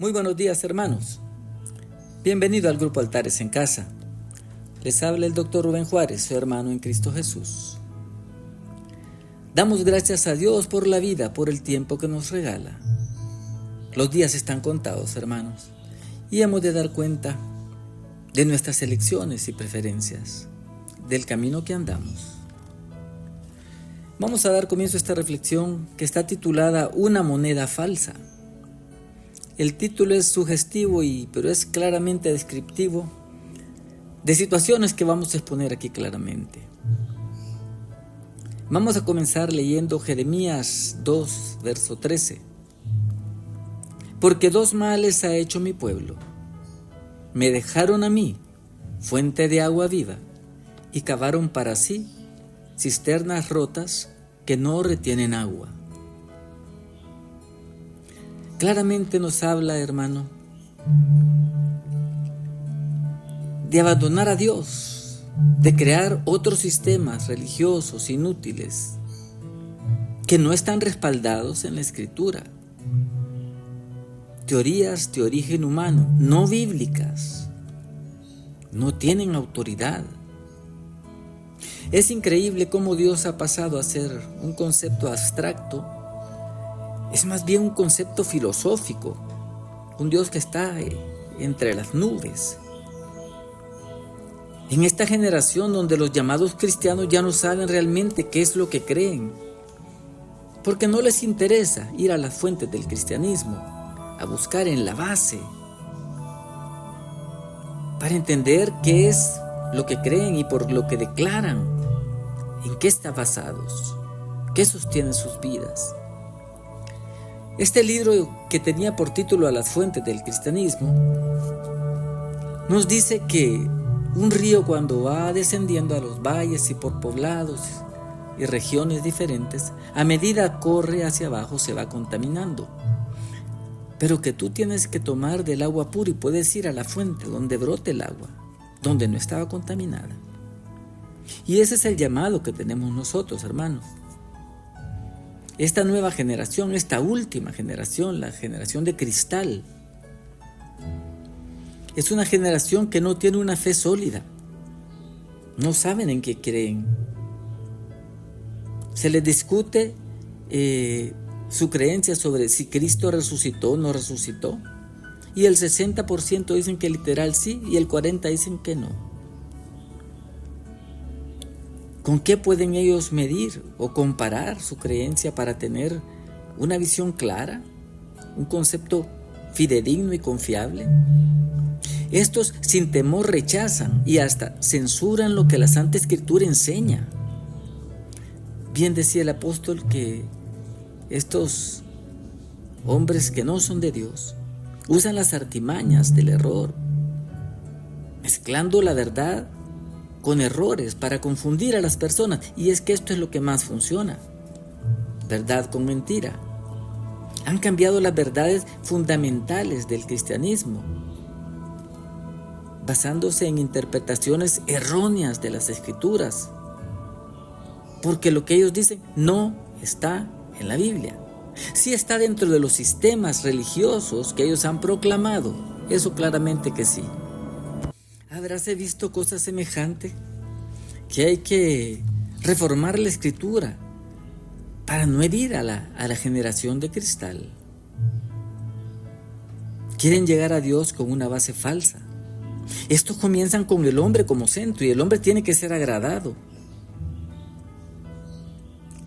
Muy buenos días, hermanos. Bienvenido al Grupo Altares en Casa. Les habla el Dr. Rubén Juárez, su hermano en Cristo Jesús. Damos gracias a Dios por la vida, por el tiempo que nos regala. Los días están contados, hermanos, y hemos de dar cuenta de nuestras elecciones y preferencias, del camino que andamos. Vamos a dar comienzo a esta reflexión que está titulada Una moneda falsa. El título es sugestivo, pero es claramente descriptivo de situaciones que vamos a exponer aquí claramente. Vamos a comenzar leyendo Jeremías 2, verso 13. Porque dos males ha hecho mi pueblo. Me dejaron a mí, fuente de agua viva, y cavaron para sí cisternas rotas que no retienen agua. Claramente nos habla, hermano, de abandonar a Dios, de crear otros sistemas religiosos inútiles que no están respaldados en la Escritura. Teorías de origen humano, no bíblicas, no tienen autoridad. Es increíble cómo Dios ha pasado a ser un concepto abstracto. Es más bien un concepto filosófico, un Dios que está entre las nubes. En esta generación donde los llamados cristianos ya no saben realmente qué es lo que creen, porque no les interesa ir a las fuentes del cristianismo, a buscar en la base, para entender qué es lo que creen y por lo que declaran, en qué están basados, qué sostienen sus vidas. Este libro, que tenía por título A las fuentes del cristianismo, nos dice que un río, cuando va descendiendo a los valles y por poblados y regiones diferentes, a medida corre hacia abajo se va contaminando. Pero que tú tienes que tomar del agua pura y puedes ir a la fuente donde brote el agua, donde no estaba contaminada. Y ese es el llamado que tenemos nosotros, hermanos. Esta nueva generación, esta última generación, la generación de cristal, es una generación que no tiene una fe sólida. No saben en qué creen. Se les discute su creencia sobre si Cristo resucitó o no resucitó. Y el 60% dicen que literal sí y el 40% dicen que no. ¿Con qué pueden ellos medir o comparar su creencia para tener una visión clara, un concepto fidedigno y confiable? Estos sin temor rechazan y hasta censuran lo que la Santa Escritura enseña. Bien decía el apóstol que estos hombres que no son de Dios usan las artimañas del error, mezclando la verdad con errores para confundir a las personas. Y es que esto es lo que más funciona, verdad con mentira. Han cambiado las verdades fundamentales del cristianismo, basándose en interpretaciones erróneas de las Escrituras, porque lo que ellos dicen no está en la Biblia. Sí está dentro de los sistemas religiosos que ellos han proclamado, eso claramente que sí. ¿Habráse visto cosa semejante? Que hay que reformar la Escritura para no herir a la generación de cristal. Quieren llegar a Dios con una base falsa. Estos comienzan con el hombre como centro y el hombre tiene que ser agradado.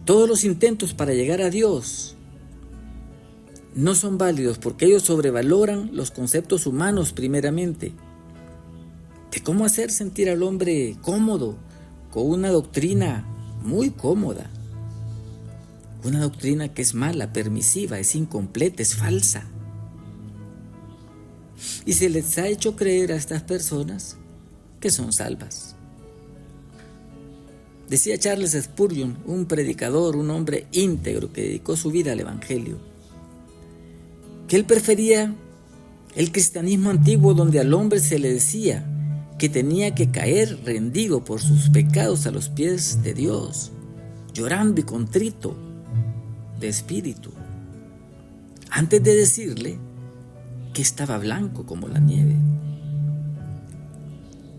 Todos los intentos para llegar a Dios no son válidos porque ellos sobrevaloran los conceptos humanos primeramente, de cómo hacer sentir al hombre cómodo con una doctrina muy cómoda, una doctrina que es mala, permisiva, es incompleta, es falsa. Y se les ha hecho creer a estas personas que son salvas. Decía Charles Spurgeon, un predicador, un hombre íntegro que dedicó su vida al Evangelio, que él prefería el cristianismo antiguo, donde al hombre se le decía que tenía que caer rendido por sus pecados a los pies de Dios, llorando y contrito de espíritu, antes de decirle que estaba blanco como la nieve.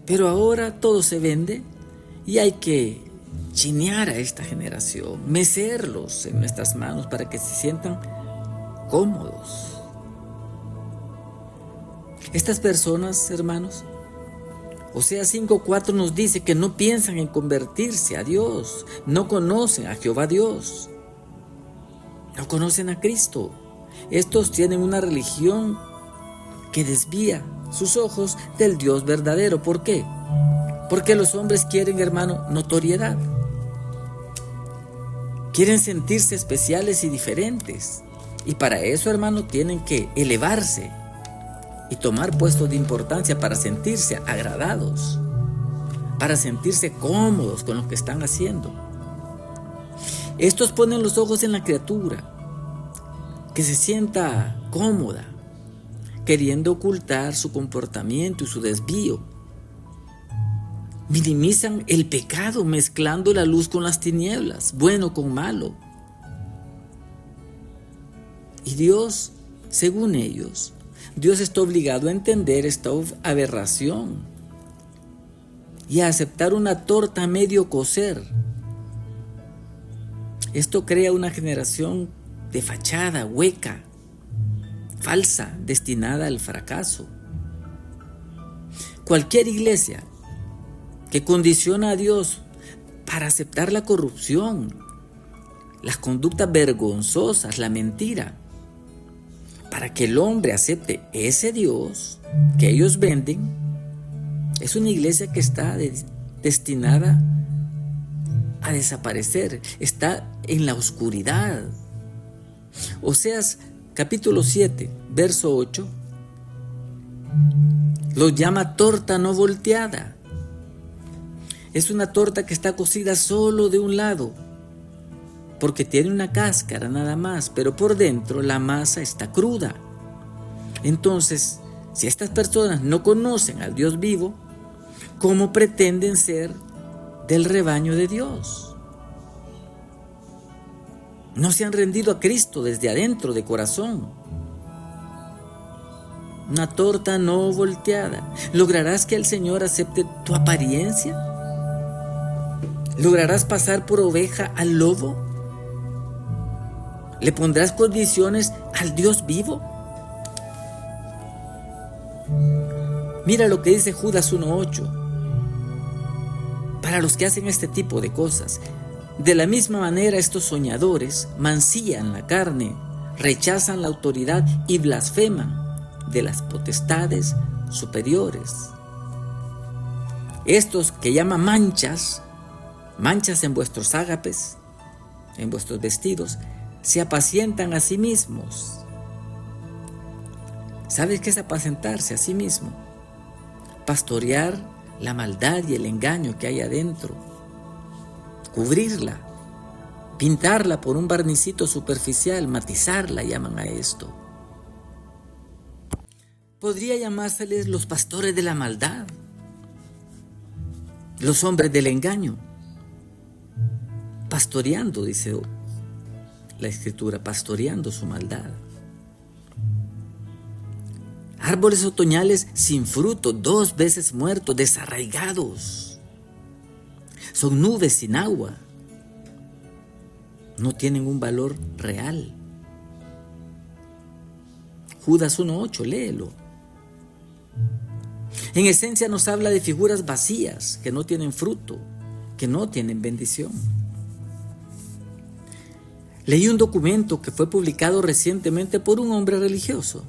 Pero ahora todo se vende y hay que chinear a esta generación, mecerlos en nuestras manos para que se sientan cómodos. Estas personas, hermanos, Oseas 5:4 nos dice que no piensan en convertirse a Dios, no conocen a Jehová Dios, no conocen a Cristo. Estos tienen una religión que desvía sus ojos del Dios verdadero. ¿Por qué? Porque los hombres quieren, hermano, notoriedad. Quieren sentirse especiales y diferentes. Y para eso, hermano, tienen que elevarse y tomar puestos de importancia para sentirse agradados, para sentirse cómodos con lo que están haciendo. Estos ponen los ojos en la criatura, que se sienta cómoda, queriendo ocultar su comportamiento y su desvío. Minimizan el pecado mezclando la luz con las tinieblas, bueno con malo. Y Dios, según ellos, Dios está obligado a entender esta aberración y a aceptar una torta a medio cocer. Esto crea una generación de fachada, hueca, falsa, destinada al fracaso. Cualquier iglesia que condiciona a Dios para aceptar la corrupción, las conductas vergonzosas, la mentira, para que el hombre acepte ese Dios que ellos venden, es una iglesia que está destinada a desaparecer, está en la oscuridad. Oseas capítulo 7, verso 8, lo llama torta no volteada. Es una torta que está cocida solo de un lado, porque tiene una cáscara nada más, pero por dentro la masa está cruda. Entonces, si estas personas no conocen al Dios vivo, ¿cómo pretenden ser del rebaño de Dios? No se han rendido a Cristo desde adentro de corazón. Una torta no volteada. ¿Lograrás que el Señor acepte tu apariencia? ¿Lograrás pasar por oveja al lobo? ¿Le pondrás condiciones al Dios vivo? Mira lo que dice Judas 1:8. Para los que hacen este tipo de cosas, de la misma manera estos soñadores mancillan la carne, rechazan la autoridad y blasfeman de las potestades superiores. Estos que llaman manchas en vuestros ágapes, en vuestros vestidos, se apacientan a sí mismos. ¿Sabes qué es apacentarse a sí mismo? Pastorear la maldad y el engaño que hay adentro, cubrirla, pintarla por un barnicito superficial, matizarla, llaman a esto. Podría llamárseles los pastores de la maldad, los hombres del engaño, pastoreando, dice la Escritura, pastoreando su maldad. Árboles otoñales sin fruto, 2 veces muertos, desarraigados. Son nubes sin agua. No tienen un valor real. Judas 1:8, léelo. En esencia nos habla de figuras vacías, que no tienen fruto, que no tienen bendición. Leí un documento que fue publicado recientemente por un hombre religioso.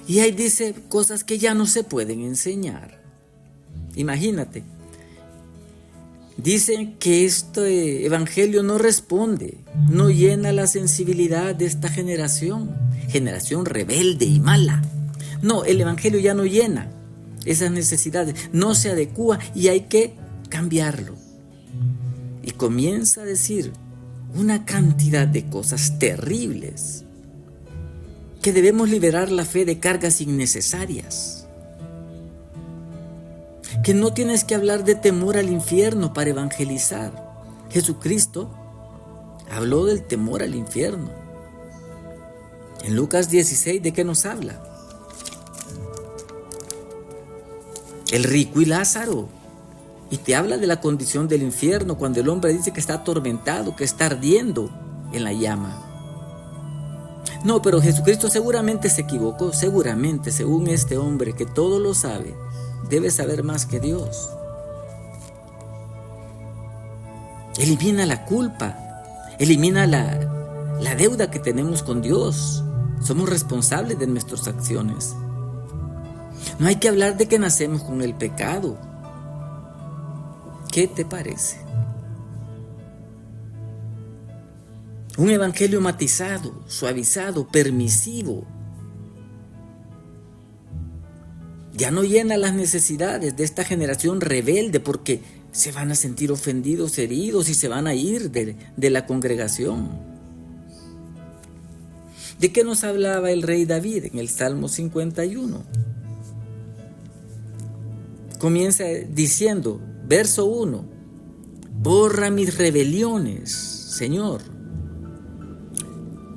Y ahí dice cosas que ya no se pueden enseñar. Imagínate. Dice que este evangelio no responde, no llena la sensibilidad de esta generación rebelde y mala. No, el evangelio ya no llena esas necesidades, no se adecúa y hay que cambiarlo. Y comienza a decir una cantidad de cosas terribles, que debemos liberar la fe de cargas innecesarias, que no tienes que hablar de temor al infierno para evangelizar. Jesucristo habló del temor al infierno. En Lucas 16, ¿de qué nos habla? El rico y Lázaro. Y te habla de la condición del infierno cuando el hombre dice que está atormentado, que está ardiendo en la llama. No, pero Jesucristo seguramente se equivocó, seguramente, según este hombre que todo lo sabe, debe saber más que Dios. Elimina la culpa, elimina la deuda que tenemos con Dios. Somos responsables de nuestras acciones. No hay que hablar de que nacemos con el pecado. ¿Qué te parece? Un evangelio matizado, suavizado, permisivo. Ya no llena las necesidades de esta generación rebelde porque se van a sentir ofendidos, heridos y se van a ir de la congregación. ¿De qué nos hablaba el rey David en el Salmo 51? Comienza diciendo, verso 1, borra mis rebeliones, Señor.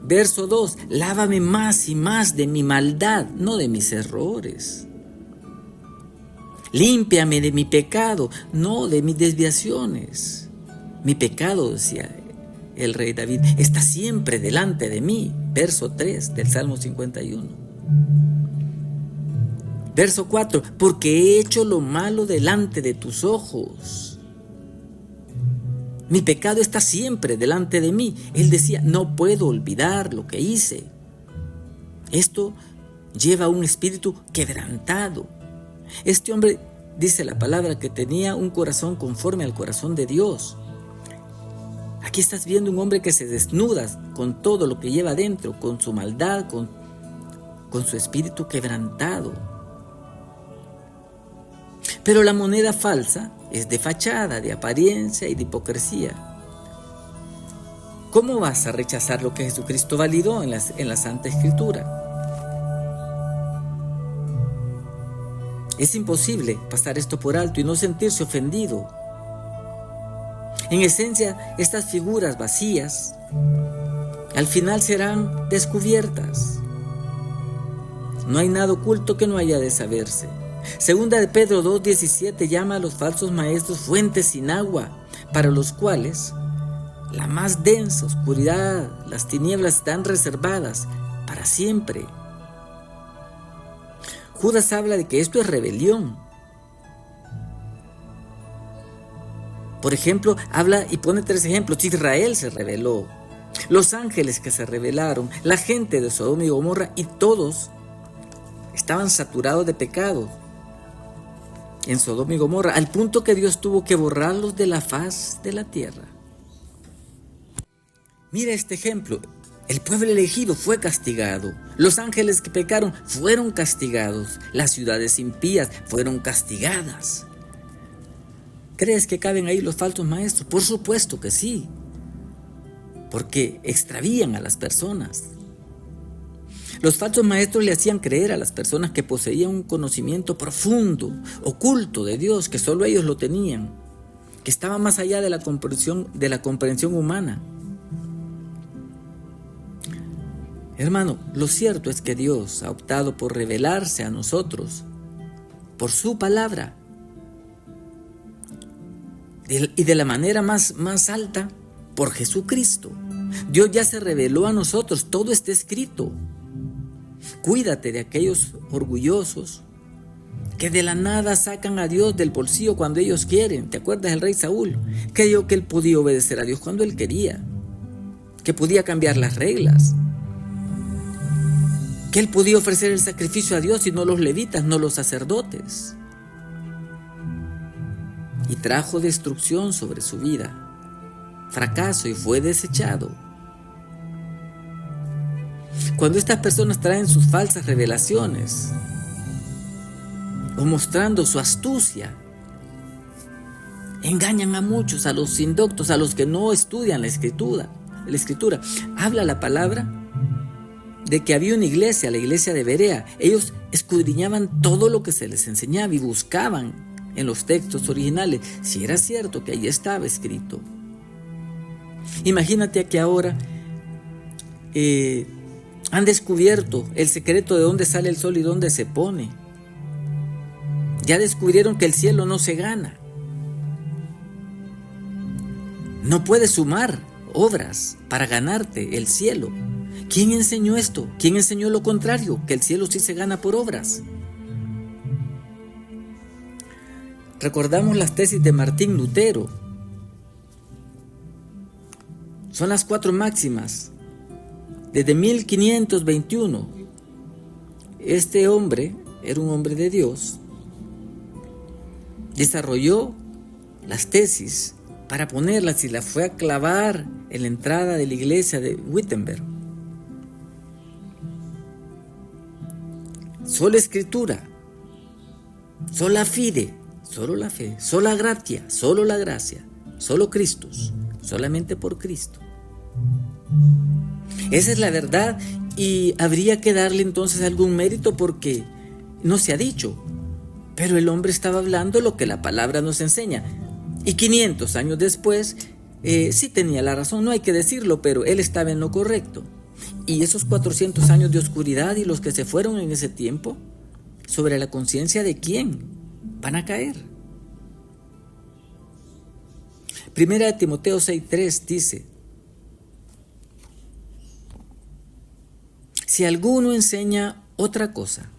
Verso 2, lávame más y más de mi maldad, no de mis errores. Límpiame de mi pecado, no de mis desviaciones. Mi pecado, decía el rey David, está siempre delante de mí. Verso 3 del Salmo 51. Verso 4, porque he hecho lo malo delante de tus ojos. Mi pecado está siempre delante de mí. Él decía, no puedo olvidar lo que hice. Esto lleva a un espíritu quebrantado. Este hombre, dice la palabra, que tenía un corazón conforme al corazón de Dios. Aquí estás viendo un hombre que se desnuda con todo lo que lleva adentro, con su maldad, con su espíritu quebrantado. Pero la moneda falsa es de fachada, de apariencia y de hipocresía. ¿Cómo vas a rechazar lo que Jesucristo validó en la Santa Escritura? Es imposible pasar esto por alto y no sentirse ofendido. En esencia, estas figuras vacías al final serán descubiertas. No hay nada oculto que no haya de saberse. Segunda de Pedro 2:17 llama a los falsos maestros fuentes sin agua, para los cuales la más densa oscuridad, las tinieblas están reservadas para siempre. Judas habla de que esto es rebelión. Por ejemplo, habla y pone 3 ejemplos. Israel se rebeló, los ángeles que se rebelaron, la gente de Sodoma y Gomorra, y todos estaban saturados de pecado en Sodoma y Gomorra, al punto que Dios tuvo que borrarlos de la faz de la tierra. Mira este ejemplo. El pueblo elegido fue castigado. Los ángeles que pecaron fueron castigados. Las ciudades impías fueron castigadas. ¿Crees que caben ahí los falsos maestros? Por supuesto que sí, porque extravían a las personas. Los falsos maestros le hacían creer a las personas que poseían un conocimiento profundo, oculto de Dios, que solo ellos lo tenían, que estaba más allá de la comprensión humana. Hermano, lo cierto es que Dios ha optado por revelarse a nosotros por su palabra. Y de la manera más alta, por Jesucristo. Dios ya se reveló a nosotros, todo está escrito. Cuídate de aquellos orgullosos que de la nada sacan a Dios del bolsillo cuando ellos quieren. ¿Te acuerdas del rey Saúl? Creyó que él podía obedecer a Dios cuando él quería, que podía cambiar las reglas, que él podía ofrecer el sacrificio a Dios y no los levitas, no los sacerdotes. Y trajo destrucción sobre su vida, fracaso, y fue desechado. Cuando estas personas traen sus falsas revelaciones o mostrando su astucia, engañan a muchos, a los indoctos, a los que no estudian la escritura. Habla la palabra de que había una iglesia, la iglesia de Berea. Ellos escudriñaban todo lo que se les enseñaba y buscaban en los textos originales si era cierto que ahí estaba escrito. Imagínate que ahora Han descubierto el secreto de dónde sale el sol y dónde se pone. Ya descubrieron que el cielo no se gana. No puedes sumar obras para ganarte el cielo. ¿Quién enseñó esto? ¿Quién enseñó lo contrario? Que el cielo sí se gana por obras. Recordamos las tesis de Martín Lutero. Son las 4 máximas. Desde 1521, este hombre era un hombre de Dios. Desarrolló las tesis para ponerlas y las fue a clavar en la entrada de la iglesia de Wittenberg. Sola escritura, sola fide, solo la fe, sola gratia, solo la gracia, solo Cristo, solamente por Cristo. Esa es la verdad y habría que darle entonces algún mérito porque no se ha dicho, pero el hombre estaba hablando lo que la palabra nos enseña. Y 500 años después, sí tenía la razón, no hay que decirlo, pero él estaba en lo correcto. Y esos 400 años de oscuridad y los que se fueron en ese tiempo, ¿sobre la conciencia de quién van a caer? Primera de Timoteo 6:3 dice: si alguno enseña otra cosa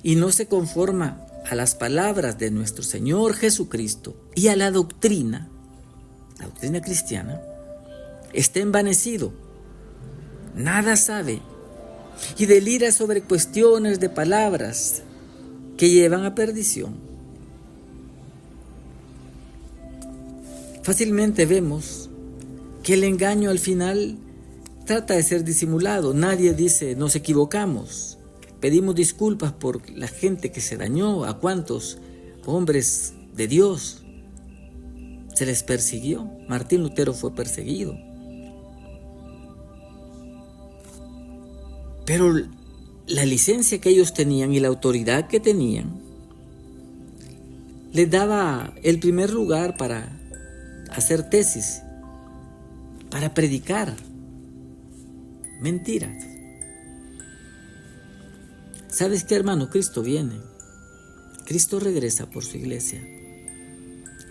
y no se conforma a las palabras de nuestro Señor Jesucristo y a la doctrina cristiana, está envanecido, nada sabe y delira sobre cuestiones de palabras que llevan a perdición. Fácilmente vemos que el engaño al final trata de ser disimulado. Nadie dice nos equivocamos, pedimos disculpas por la gente que se dañó, a cuántos hombres de Dios se les persiguió. Martín Lutero fue perseguido. Pero la licencia que ellos tenían y la autoridad que tenían les daba el primer lugar para hacer tesis, para predicar mentiras. ¿Sabes qué, hermano? Cristo viene. Cristo regresa por su iglesia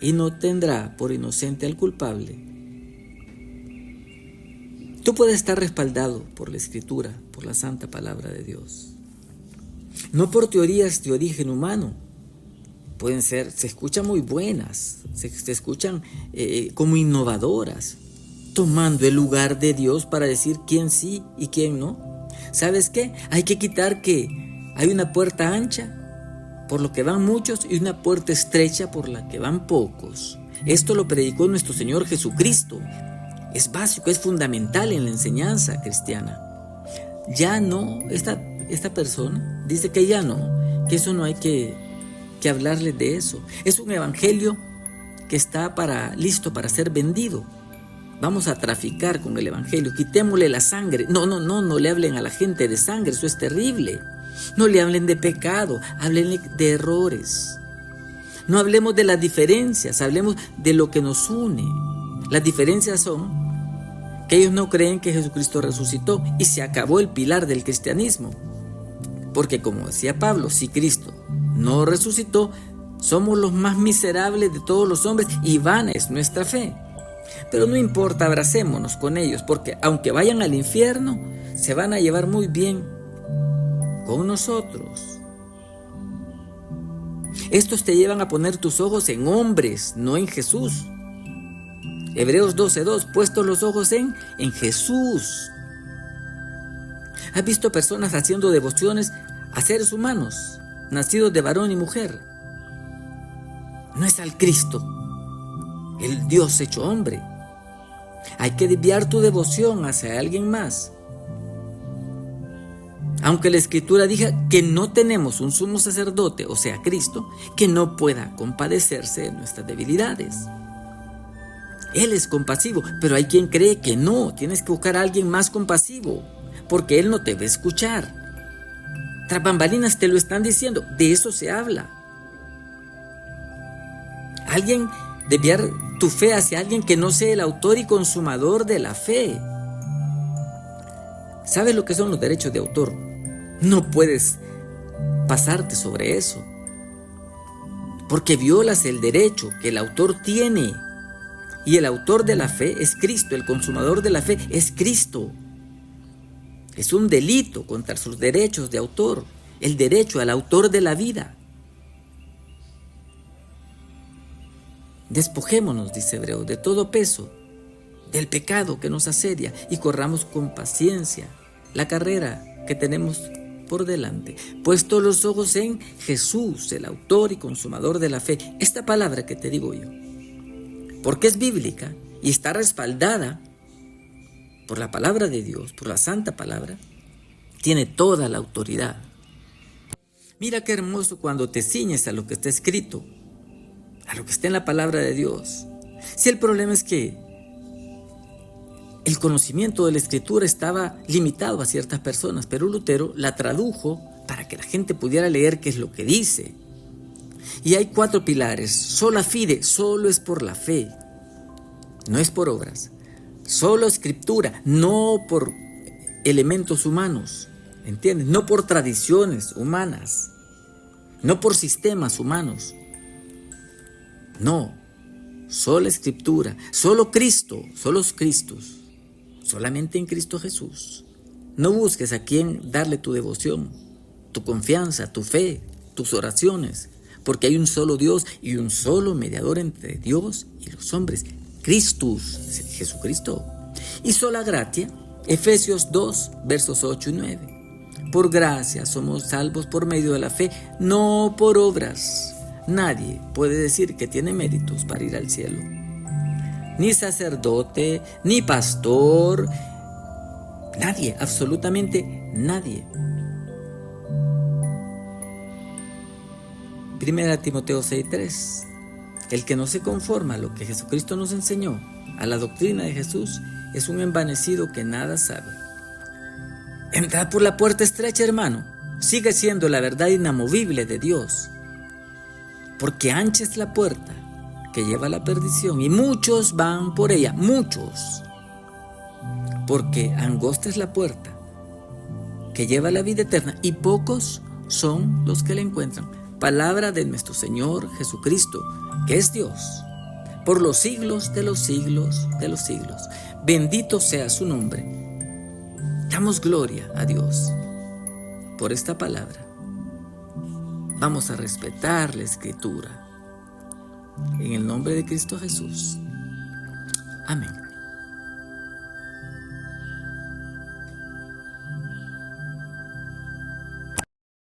y no tendrá por inocente al culpable. Tú puedes estar respaldado por la Escritura, por la santa palabra de Dios. No por teorías de origen humano. Pueden ser, se escuchan muy buenas, se escuchan como innovadoras, tomando el lugar de Dios para decir quién sí y quién no. ¿Sabes qué? Hay que quitar que hay una puerta ancha por lo que van muchos y una puerta estrecha por la que van pocos. Esto lo predicó nuestro Señor Jesucristo. Es básico, es fundamental en la enseñanza cristiana. Ya no, esta persona dice que ya no, que eso no hay que hablarle de eso. Es un evangelio que está listo para ser vendido. Vamos a traficar con el evangelio, quitémosle la sangre. No le hablen a la gente de sangre, eso es terrible. No le hablen de pecado, háblenle de errores. No hablemos de las diferencias, hablemos de lo que nos une. Las diferencias son que ellos no creen que Jesucristo resucitó y se acabó el pilar del cristianismo. Porque como decía Pablo, si Cristo no resucitó, somos los más miserables de todos los hombres y vana es nuestra fe. Pero no importa, abracémonos con ellos, porque aunque vayan al infierno, se van a llevar muy bien con nosotros. Estos te llevan a poner tus ojos en hombres, no en Jesús. Hebreos 12:2, puestos los ojos en Jesús. ¿Has visto personas haciendo devociones a seres humanos, nacidos de varón y mujer? No es al Cristo, el Dios hecho hombre. Hay que desviar tu devoción hacia alguien más. Aunque la Escritura diga que no tenemos un sumo sacerdote, o sea, Cristo, que no pueda compadecerse de nuestras debilidades. Él es compasivo, pero hay quien cree que no, tienes que buscar a alguien más compasivo, porque Él no te va a escuchar. Tras bambalinas te lo están diciendo, de eso se habla. Alguien, desviar tu fe hacia alguien que no sea el autor y consumador de la fe. ¿Sabes lo que son los derechos de autor? No puedes pasarte sobre eso, porque violas el derecho que el autor tiene. Y el autor de la fe es Cristo, el consumador de la fe es Cristo. Es un delito contra sus derechos de autor, el derecho al autor de la vida. Despojémonos, dice Hebreo, de todo peso, del pecado que nos asedia y corramos con paciencia la carrera que tenemos por delante, puesto los ojos en Jesús, el autor y consumador de la fe. Esta palabra que te digo yo, porque es bíblica y está respaldada por la palabra de Dios, por la santa palabra, tiene toda la autoridad. Mira qué hermoso cuando te ciñes a lo que está escrito, a lo que está en la palabra de Dios. Si el problema es que el conocimiento de la Escritura estaba limitado a ciertas personas, pero Lutero la tradujo para que la gente pudiera leer qué es lo que dice. Y hay 4 pilares. Sola fide, solo es por la fe, no es por obras. Solo Escritura, no por elementos humanos, ¿entiendes? No por tradiciones humanas, no por sistemas humanos. No, solo Escritura, solo Cristo, solos Cristos. Solamente en Cristo Jesús. No busques a quién darle tu devoción, tu confianza, tu fe, tus oraciones, porque hay un solo Dios y un solo mediador entre Dios y los hombres, Cristo, Jesucristo. Y sola gratia, Efesios 2, versos 8 y 9. Por gracia somos salvos por medio de la fe, no por obras. Nadie puede decir que tiene méritos para ir al cielo. Ni sacerdote, ni pastor, nadie, absolutamente nadie. 1 Timoteo 6:3. El que no se conforma a lo que Jesucristo nos enseñó, a la doctrina de Jesús, es un envanecido que nada sabe. Entrad por la puerta estrecha, hermano. Sigue siendo la verdad inamovible de Dios, porque ancha es la puerta que lleva a la perdición y muchos van por ella, muchos, porque angosta es la puerta que lleva a la vida eterna y pocos son los que la encuentran. Palabra de nuestro Señor Jesucristo, que es Dios, por los siglos de los siglos de los siglos. Bendito sea su nombre. Damos gloria a Dios por esta palabra. Vamos a respetar la Escritura. En el nombre de Cristo Jesús. Amén.